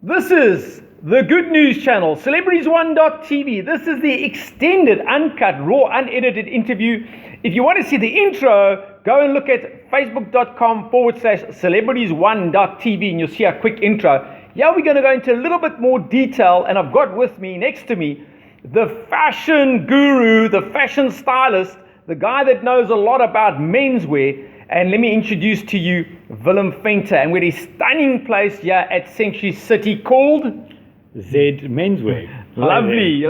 This is the Good News Channel, Celebrities1.tv. This is the extended, uncut, raw, unedited interview. If you want to see the intro, go and look at facebook.com/celebrities1.tv and you'll see a quick intro. Yeah, we're going to go into a little bit more detail, and I've got with me, next to me, the fashion guru, the fashion stylist, the guy that knows a lot about menswear. And let me introduce to you Willem Venter, and we're at a stunning place here at Sanctuary City called Z Menswear. Lovely.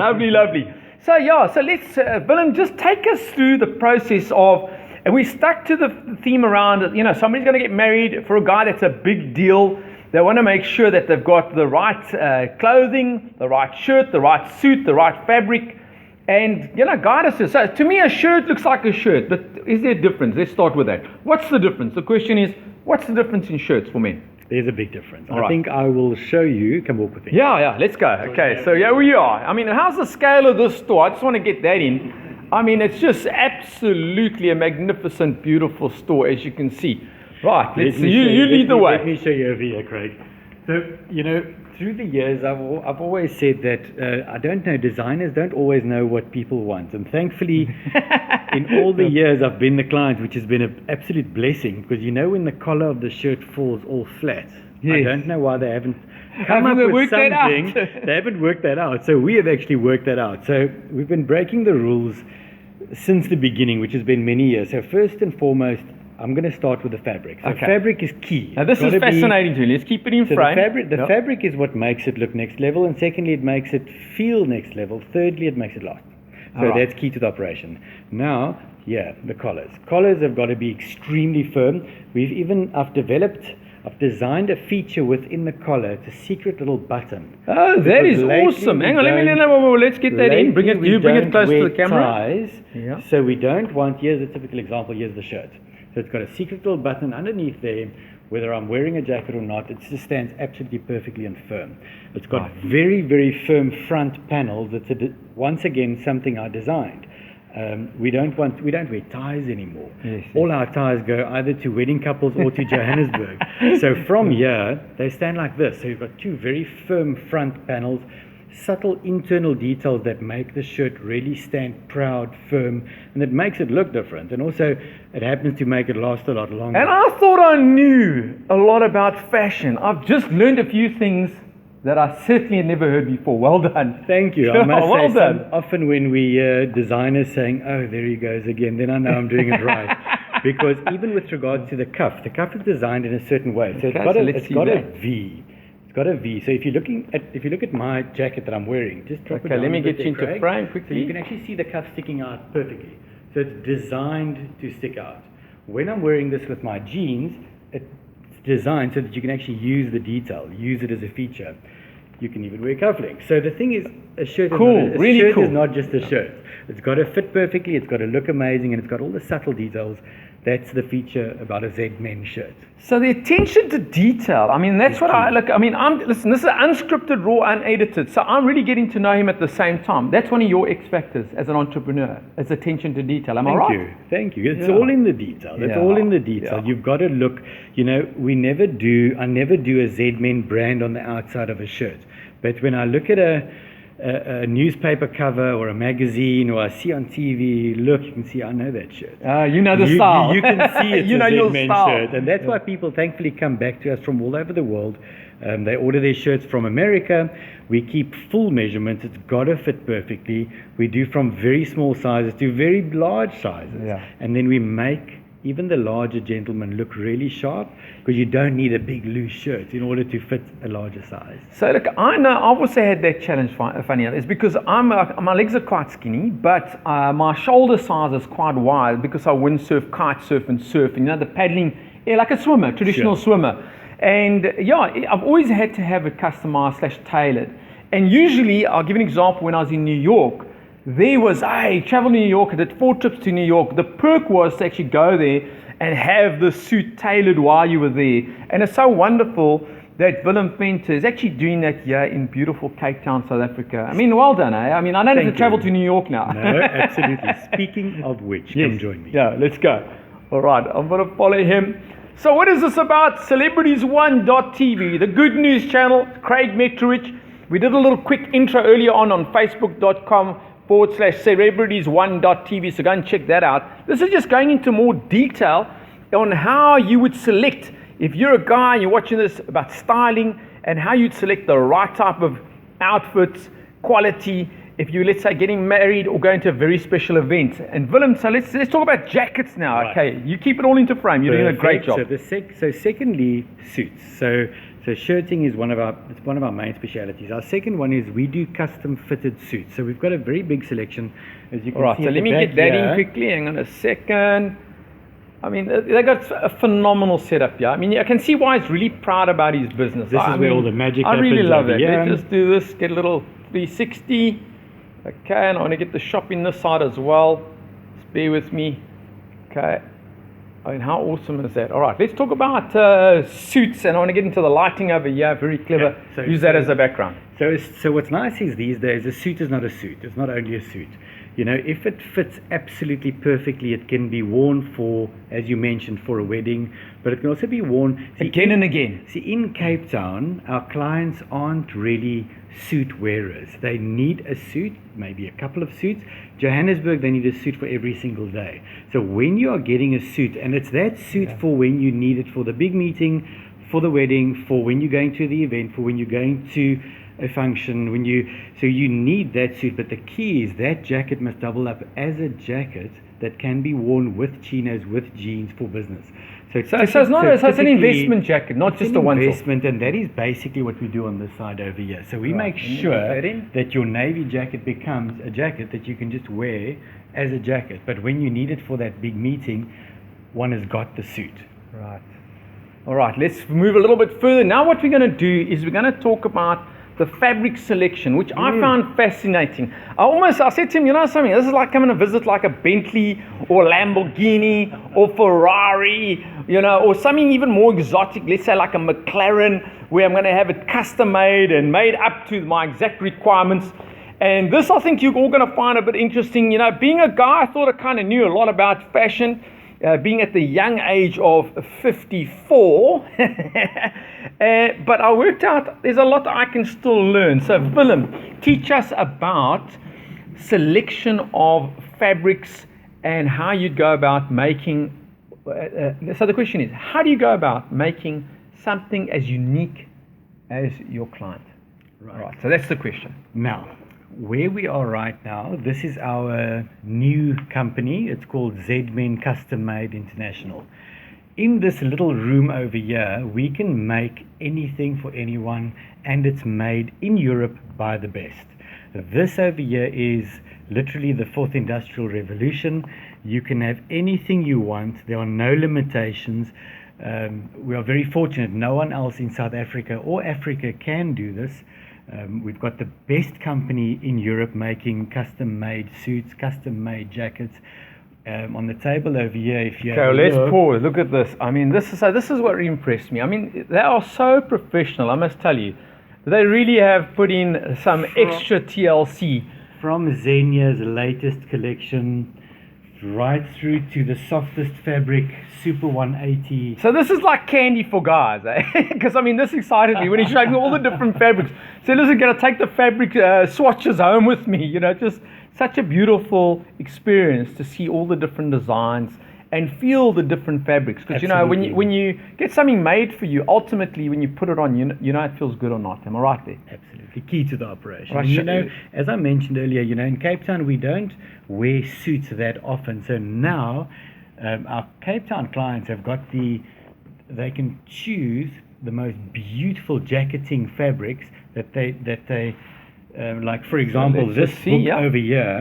So let's, Willem, just take us through the process of, and we stuck to the theme around, somebody's going to get married. For a guy, that's a big deal. They want to make sure that they've got the right clothing, the right shirt, the right suit, the right fabric. And, guide us. So to me, a shirt looks like a shirt, but is there a difference? Let's start with that. What's the difference? The question is, what's the difference in shirts for men? There's a big difference. All I right. think I will show you. Come walk with me. Yeah, let's go. Okay, so here we are. I mean, how's the scale of this store? I just want to get that in. I mean, it's just absolutely a magnificent, beautiful store, as you can see. Right, let's see. You lead the way. Let me show you over here, Craig. So, through the years, I've always said that I don't know, designers don't always know what people want. And thankfully, in all the years I've been the client, which has been an absolute blessing, because when the collar of the shirt falls all flat. Yes. I don't know why they haven't come up with something. They haven't worked that out. So we have actually worked that out. So we've been breaking the rules since the beginning, which has been many years. So first and foremost, I'm going to start with the fabric. So fabric is key. Now this is fascinating to me. Let's keep it in frame. The fabric is what makes it look next level, and secondly, it makes it feel next level. Thirdly, it makes it last. So that's key to the operation. Now, the collars. Collars have got to be extremely firm. I've designed a feature within the collar. It's a secret little button. Oh, that is awesome. Hang on, let's get that in. Bring it close to the camera. Ties, so we don't want, here's a typical example, here's the shirt. So it's got a secret little button underneath there. Whether I'm wearing a jacket or not, it just stands absolutely perfectly and firm. It's got very, very firm front panels. It's once again something I designed. We don't wear ties anymore. Yes. All our ties go either to wedding couples or to Johannesburg. So from here, they stand like this. So you've got two very firm front panels, subtle internal details that make the shirt really stand proud, firm, and it makes it look different. And also, it happens to make it last a lot longer. And I thought I knew a lot about fashion. I've just learned a few things that I certainly had never heard before. Well done. Thank you. I must say, often when we hear designers saying, "Oh, there he goes again," then I know I'm doing it right. Because even with regards to the cuff is designed in a certain way. So it's got a V. Got a V. So if you look at my jacket that I'm wearing, just drop it down. Let me get you into frame quickly. So you can actually see the cuff sticking out perfectly. So it's designed to stick out. When I'm wearing this with my jeans, it's designed so that you can actually use the detail, use it as a feature. You can even wear cufflinks. So the thing is, a shirt is not just a shirt. It's got to fit perfectly, it's got to look amazing, and it's got all the subtle details. That's the feature about a Z Men shirt. So the attention to detail, I mean, that's what I look. I mean, listen, this is unscripted, raw, unedited. So I'm really getting to know him at the same time. That's one of your X factors as an entrepreneur, is attention to detail. Am I right? Thank you. It's all in the detail. It's all in the detail. You've got to look. I never do a Z Men brand on the outside of a shirt. But when I look at a newspaper cover or a magazine, or I see on TV, look, you can see I know that shirt. You know the style. You can see it's a your Z-Men shirt. And that's why people thankfully come back to us from all over the world. They order their shirts from America. We keep full measurements. It's got to fit perfectly. We do from very small sizes to very large sizes. And then we make even the larger gentlemen look really sharp, because you don't need a big loose shirt in order to fit a larger size. So look, I know I've also had that challenge, funny enough. It's because my legs are quite skinny, but my shoulder size is quite wide because I windsurf, kite surf and surf, the paddling, like a swimmer, traditional swimmer. And I've always had to have it customized / tailored. And usually, I'll give an example, when I was in New York, there was, travel to New York, I did 4 trips to New York. The perk was to actually go there and have the suit tailored while you were there. And it's so wonderful that Willem Venter is actually doing that here in beautiful Cape Town, South Africa. I mean, well done, eh? I mean, I don't have to travel to New York now. No, absolutely. Speaking of which, come join me. Yeah, let's go. All right, I'm going to follow him. So what is this about? Celebrities1.tv, the good news channel. Craig Metrowich. We did a little quick intro earlier on facebook.com/celebrities1.tv. So go and check that out. This is just going into more detail on how you would select, if you're a guy, you're watching this, about styling and how you'd select the right type of outfits, quality, if you, let's say, getting married or going to a very special event. And Willem, so let's talk about jackets now. Right. Okay, you keep it all into frame. You're doing a great job. So secondly, suits. So shirting is one of our main specialities. Our second one is we do custom fitted suits. So we've got a very big selection, as you can All right, see. so let me get that in quickly. Hang on a second. I mean, they got a phenomenal setup here. I mean, I can see why he's really proud about his business. This is where all the magic happens. I really love it. Yeah. Let's just do this, get a little 360. Okay, and I want to get the shop in this side as well. Just bear with me. Okay. I mean, how awesome is that? All right, let's talk about suits, and I want to get into the lighting over here. Very clever. Yeah, Use that as a background. So what's nice is these days, a suit is not a suit. It's not only a suit. You know, if it fits absolutely perfectly, it can be worn for, as you mentioned, for a wedding, but it can also be worn again and again. See, in Cape Town, our clients aren't really suit wearers. They need a suit, maybe a couple of suits. Johannesburg, they need a suit for every single day. So when you are getting a suit, and it's that suit for when you need it for the big meeting, for the wedding, for when you're going to the event, for when you're going to a function, so you need that suit. But the key is that jacket must double up as a jacket that can be worn with chinos, with jeans for business. So it's an investment jacket, not just a one-off. Investment, and that is basically what we do on this side over here. So we make sure that your navy jacket becomes a jacket that you can just wear as a jacket. But when you need it for that big meeting, one has got the suit. Right. All right, let's move a little bit further. Now what we're going to do is we're going to talk about the fabric selection, which I found fascinating. I said to him, you know something, this is like coming to visit like a Bentley or Lamborghini or Ferrari, you know, or something even more exotic, let's say like a McLaren, where I'm going to have it custom made and made up to my exact requirements. And this, I think you're all going to find a bit interesting. You know, being a guy, I thought I kind of knew a lot about fashion. Being at the young age of 54, but I worked out there's a lot I can still learn. So Willem, teach us about selection of fabrics and how you'd go about making, so the question is, how do you go about making something as unique as your client? Right, so that's the question. Now, where we are right now, this is our new company. It's called Z-Men Custom Made International. In this little room over here, we can make anything for anyone, and it's made in Europe by the best. This over here is literally the fourth industrial revolution. You can have anything you want. There are no limitations. We are very fortunate. No one else in South Africa or Africa can do this. We've got the best company in Europe making custom-made suits, custom-made jackets. On the table over here, if you have let's pause. Look at this. I mean, this is what impressed me. I mean, they are so professional, I must tell you. They really have put in some extra TLC. From Xenia's latest collection, right through to the softest fabric, Super 180. So this is like candy for guys, eh? Because I mean, this excited me when he showed me all the different fabrics. So listen, gonna take the fabric swatches home with me. You know, just such a beautiful experience to see all the different designs and feel the different fabrics. Because you know, when you get something made for you, ultimately when you put it on, you know it feels good or not. Am I right there? Absolutely, key to the operation. Right. You know, as I mentioned earlier, you know, in Cape Town we don't wear suits that often. So now our Cape Town clients have got they can choose the most beautiful jacketing fabrics that they like. For example, this book over here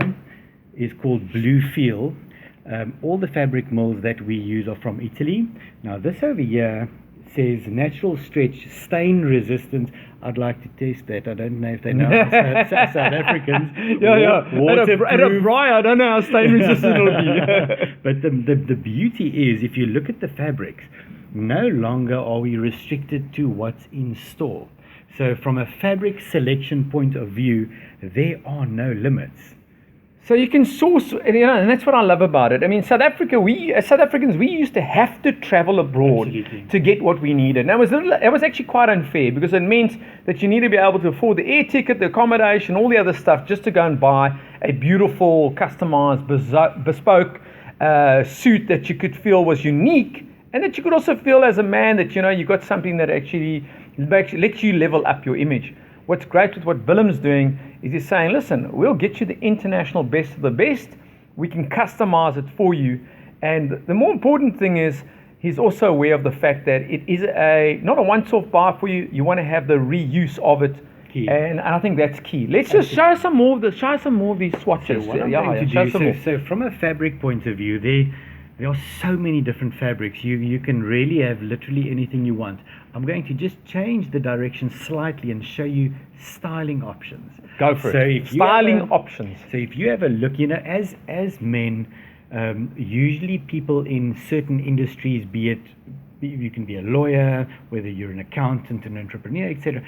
is called Blue Feel. All the fabric mills that we use are from Italy. Now this over here says natural stretch, stain resistant. I'd like to test that. I don't know if they know South Africans. At a braai, I don't know how stain resistant it'll be. But the beauty is, if you look at the fabrics, no longer are we restricted to what's in store. So from a fabric selection point of view, there are no limits. So you can source, and that's what I love about it. I mean, South Africa, as South Africans, we used to have to travel abroad Absolutely. to get what we needed. And it was actually quite unfair because it meant that you need to be able to afford the air ticket, the accommodation, all the other stuff just to go and buy a beautiful, customized, bespoke suit that you could feel was unique, and that you could also feel as a man that, you got something that actually lets you level up your image. What's great with what Willem's doing is he's saying, listen, we'll get you the international best of the best. We can customize it for you. And the more important thing is he's also aware of the fact that it is not a once-off buy for you. You want to have the reuse of it. Key. And I think that's key. Let's just show some more of these swatches. So what I'm going to do, so from a fabric point of view, there are so many different fabrics. You can really have literally anything you want. I'm going to just change the direction slightly and show you styling options. Go for it. Styling options. So if you have a look, as men, usually people in certain industries, you can be a lawyer, whether you're an accountant, an entrepreneur, etc.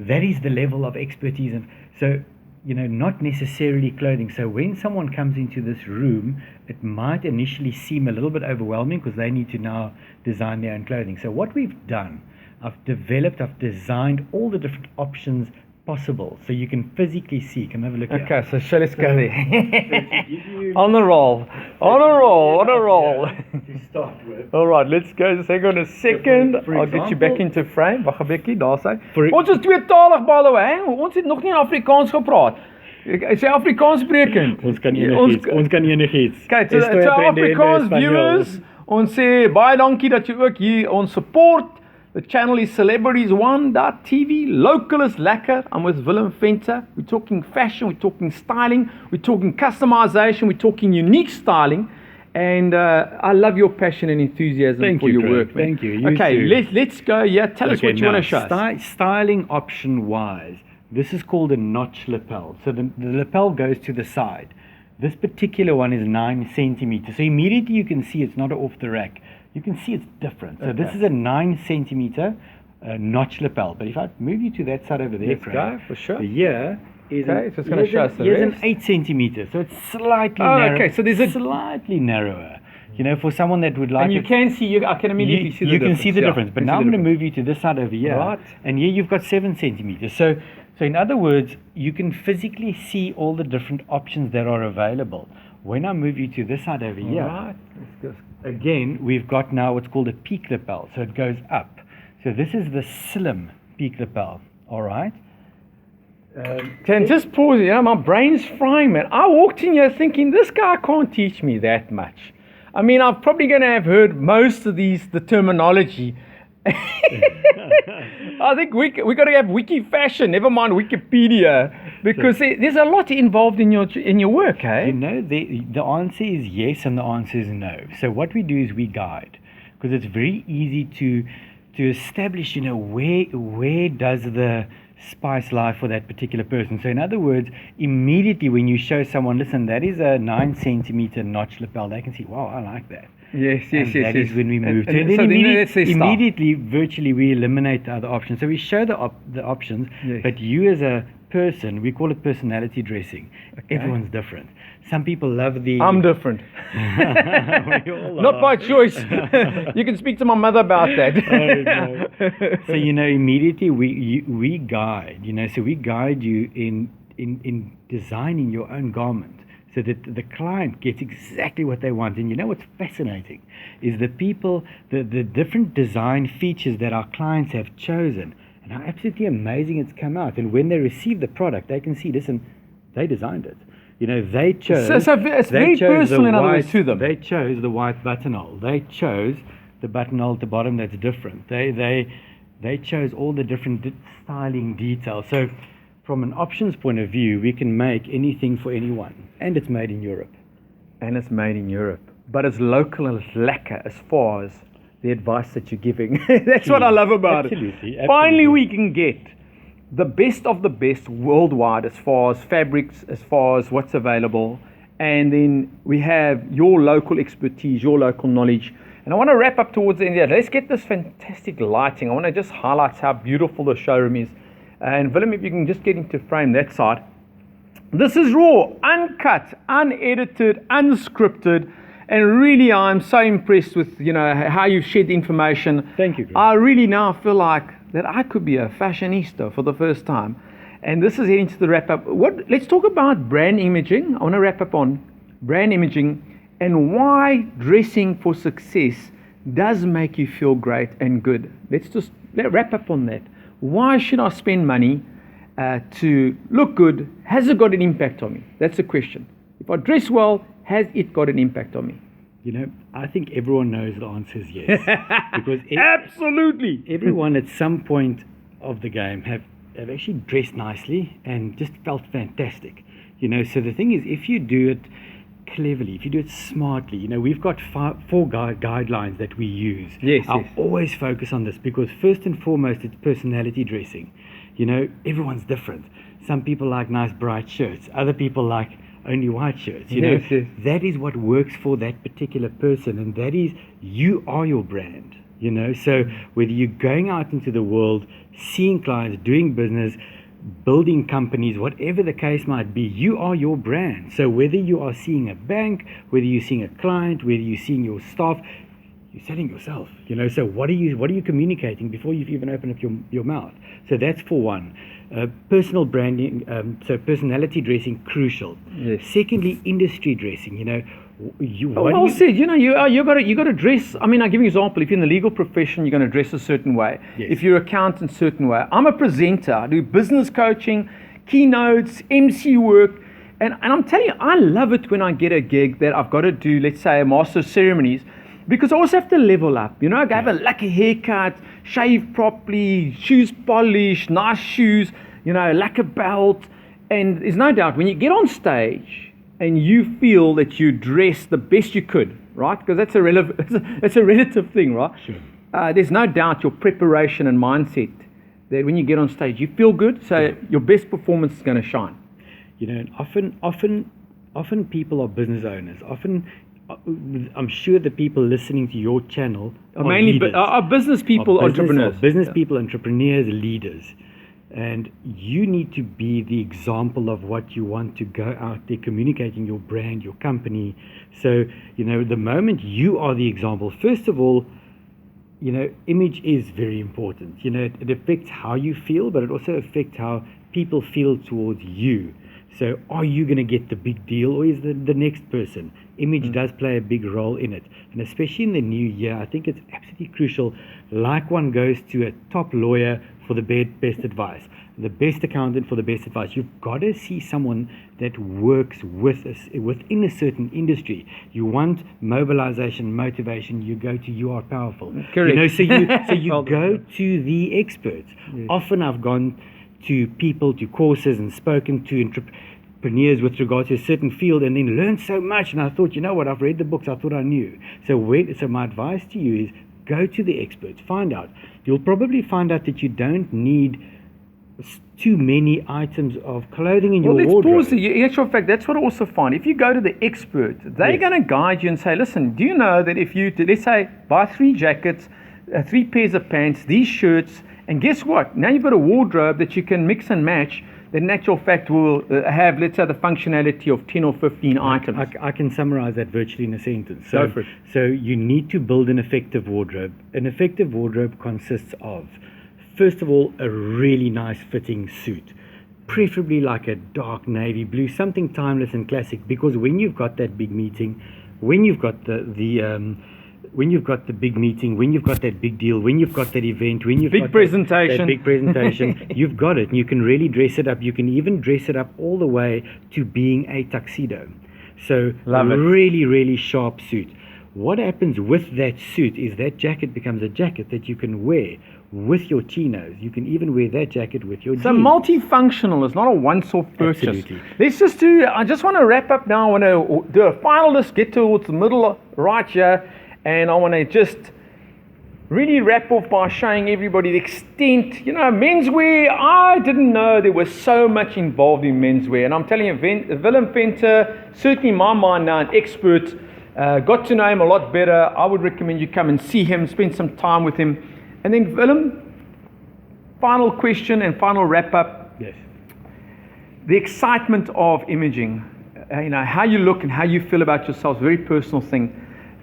That is the level of expertise. And so, not necessarily clothing. So when someone comes into this room, it might initially seem a little bit overwhelming because they need to now design their own clothing. So what we've done, I've designed all the different options possible, so you can physically see. Come have a look here. Okay, so let's go there. You On a roll. to start with. All right, let's go. Just hang on a second. For I'll get you back into frame. Wag 'n bietjie, daar sy. For- Ons is tweetalig, by the way. Ons het nog nie in Afrikaans gepraat. Is jy Afrikaans sprekend? Ons kan enigiets. Kyk, so Afrikaans viewers, ons sê baie dankie dat jy ook hier ons support. The channel is celebrities1.tv. Local is lekker. I'm with Willem Venter. We're talking fashion, we're talking styling, we're talking customization, we're talking unique styling. And I love your passion and enthusiasm for your work, man. Thank you. Okay, let's go. Yeah, tell us what you want to show us. Styling option wise, this is called a notch lapel. So the lapel goes to the side. This particular one is 9 centimeters. So immediately you can see it's not off the rack. You can see it's different. So this is a 9 centimeter notch lapel. But if I move you to that side over there, Let's go, for sure. Here is Okay, so it's going to show us the an rest. 8 centimeters. So it's slightly narrower. Okay, so there's a slightly narrower. For someone that would like And you it, can see, I can immediately see the you difference. can see the Yeah, difference. But can now see I'm the going to difference. move you to this side over here. Right. And here you've got 7 centimeters. So in other words, you can physically see all the different options that are available. When I move you to this side over here, Right. Let's go. again, we've got now what's called a peak lapel. So it goes up. So this is the slim peak lapel. All right. Can just pause here. My brain's frying, man. I walked in here thinking this guy can't teach me that much. I mean, I'm probably going to have heard most of the terminology. I think we got to have wiki fashion, never mind Wikipedia, because there's a lot involved in your work, eh? The answer is yes and the answer is no. So what we do is we guide, because it's very easy to establish, where does the spice lie for that particular person. So in other words, immediately when you show someone, listen, that is a 9 centimeter notch lapel, they can see, wow, I like that. Yes. That is when we move to it. So Then that's their style. immediately, virtually, we eliminate the other options. So we show the options, Yes. but you as a person, we call it personality dressing. Okay. Everyone's different. Some people love the... I'm different. We all Not are. by choice. You can speak to my mother about that. Oh, no. So, immediately we guide, so we guide you in designing your own garment, so that the client gets exactly what they want. And what's fascinating is the people, the different design features that our clients have chosen, and how absolutely amazing it's come out. And when they receive the product, they can see, listen, they designed it. They chose... So it's very personal, in other words, to them. They chose the white buttonhole. They chose the buttonhole at the bottom that's different. They chose all the different styling details. So from an options point of view, we can make anything for anyone. And it's made in Europe. But it's local and it's lekker as far as the advice that you're giving. That's what I love about it. Absolutely. Finally, we can get the best of the best worldwide as far as fabrics, as far as what's available. And then we have your local expertise, your local knowledge. And I want to wrap up towards the end here. Let's get this fantastic lighting. I want to just highlight how beautiful the showroom is. And Willem, if you can just get into frame that side. This is raw, uncut, unedited, unscripted, and really I'm so impressed with how you've shared the information. Thank you, Greg. I really now feel like that I could be a fashionista for the first time. And this is heading to the wrap up. Let's talk about brand imaging. I want to wrap up on brand imaging and why dressing for success does make you feel great and good. Let's wrap up on that. Why should I spend money to look good? Has it got an impact on me? That's the question. If I dress well, has it got an impact on me? I think everyone knows the answer is yes. Because absolutely everyone at some point of the game have actually dressed nicely and just felt fantastic. So the thing is, if you do it cleverly, if you do it smartly, we've got four guidelines that we use. Yes, I'll always focus on this because first and foremost, it's personality dressing. Everyone's different. Some people like nice bright shirts. Other people like only white shirts. Yes. That is what works for that particular person, and that is, you are your brand. So whether you're going out into the world, seeing clients, doing business, building companies, whatever the case might be, you are your brand. So whether you are seeing a bank, whether you're seeing a client, whether you're seeing your staff, you're selling yourself. So what are you communicating before you've even opened up your mouth? So that's for one. Personal branding, so personality dressing, crucial. Yes. Secondly, industry dressing. You got to dress. I mean, I'll give you an example. If you're in the legal profession, you're going to dress a certain way. Yes. If you're an accountant, a certain way. I'm a presenter. I do business coaching, keynotes, MC work. And I'm telling you, I love it when I get a gig that I've got to do, let's say, a master of ceremonies, because I also have to level up. I have a lucky haircut, shave properly, shoes polished, nice shoes, lacquer belt. And there's no doubt when you get on stage and you feel that you dress the best you could, right? Because that's a relative thing, right? Sure. There's no doubt your preparation and mindset that when you get on stage, you feel good, so your best performance is going to shine. And often people are business owners. I'm sure the people listening to your channel are mainly leaders, are business people, entrepreneurs. Business people, entrepreneurs, leaders. And you need to be the example of what you want to go out there communicating your brand, your company. So, the moment you are the example, first of all, image is very important. It affects how you feel, but it also affects how people feel towards you. So are you going to get the big deal, or is the next person? Image does play a big role in it. And especially in the new year, I think it's absolutely crucial. Like one goes to a top lawyer for the best advice, the best accountant for the best advice. You've got to see someone that works within a certain industry. You want mobilization, motivation, you go to URPOWERFUL. Correct. So you go to the experts. Yes. Often I've gone to people, to courses, and spoken to entrepreneurs with regard to a certain field, and then learned so much. And I thought, what? I've read the books. I thought I knew. So my advice to you is go to the experts. Find out. You'll probably find out that you don't need too many items of clothing in your wardrobe. Let's pause. In actual fact, that's what I also find. If you go to the expert, they're going to guide you and say, listen, do you know that if you, let's say, buy 3 jackets, 3 pairs of pants, these shirts, and guess what? Now you've got a wardrobe that you can mix and match that in actual fact will have, let's say, the functionality of 10 or 15 items. I can summarize that virtually in a sentence. Go for it. So you need to build an effective wardrobe. An effective wardrobe consists of, first of all, a really nice fitting suit, preferably like a dark navy blue, something timeless and classic, because when you've got that big meeting, when you've got when you've got the big meeting, when you've got that big deal, when you've got that event, when you've got that big presentation, you've got it. And you can really dress it up. You can even dress it up all the way to being a tuxedo. So really, really sharp suit. What happens with that suit is that jacket becomes a jacket that you can wear with your chinos. You can even wear that jacket with your jeans. So multifunctional. It's not a once-off purchase. Absolutely. Let's just I just want to wrap up now. I want to do a final list, get towards the middle right here. And I want to just really wrap off by showing everybody the extent, menswear. I didn't know there was so much involved in menswear. And I'm telling you, Willem Venter, certainly in my mind now, an expert, got to know him a lot better. I would recommend you come and see him, spend some time with him. And then Willem, final question and final wrap up. Yes. the excitement of imaging, how you look and how you feel about yourself, very personal thing.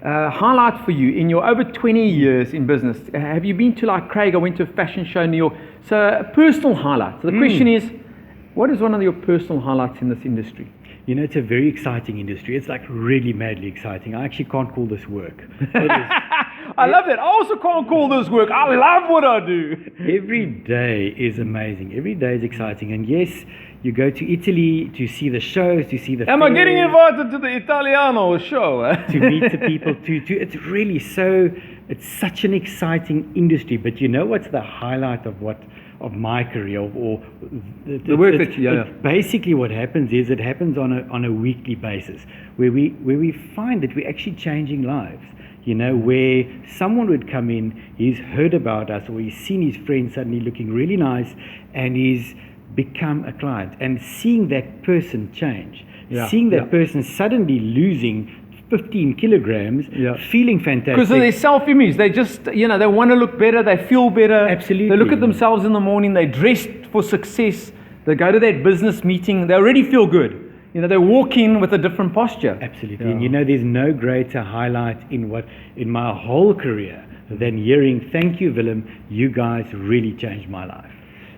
Highlight for you, in your over 20 years in business, have you been to, like Craig, I went to a fashion show in New York, so a personal highlight. So the question is, what is one of your personal highlights in this industry? It's a very exciting industry. It's like really madly exciting. I actually can't call this work. I love that. I also can't call this work. I love what I do. Every day is amazing. Every day is exciting. And yes, you go to Italy to see the shows, to see the Am I getting invited to the Italiano show? to meet the people, it's really it's such an exciting industry. But you know what's the highlight of my career, or the work that you basically what happens is it happens on a weekly basis, where we find that we're actually changing lives. Where someone would come in, he's heard about us, or he's seen his friend suddenly looking really nice, and he's become a client, and seeing that person change, seeing that person suddenly losing 15 kilograms, feeling fantastic. Because of their self-image. They just, they want to look better, they feel better. Absolutely. They look at themselves in the morning, they're dressed for success, they go to that business meeting, they already feel good. They walk in with a different posture. Absolutely. And there's no greater highlight in my whole career than hearing, thank you, Willem, you guys really changed my life.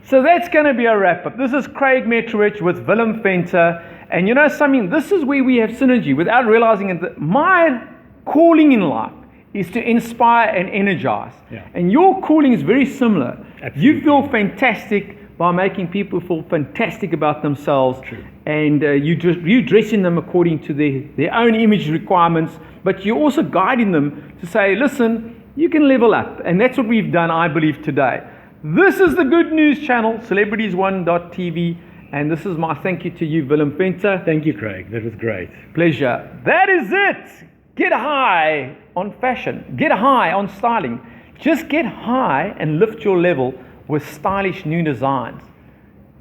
So that's going to be a wrap-up. This is Craig Metrowich with Willem Venter. And something, this is where we have synergy without realizing it. That my calling in life is to inspire and energize. Yeah. And your calling is very similar. Absolutely. You feel fantastic by making people feel fantastic about themselves. True. And you dressing them according to their own image requirements, but you're also guiding them to say, listen, you can level up. And that's what we've done, I believe, today. This is the Good News Channel, celebrities1.tv, and this is my thank you to you, Willem Venter. Thank you, Craig. That was great. Pleasure. That is it. Get high on fashion. Get high on styling. Just get high and lift your level with stylish new designs.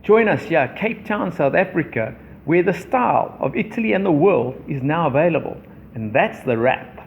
Join us here, Cape Town, South Africa, where the style of Italy and the world is now available. And that's the wrap.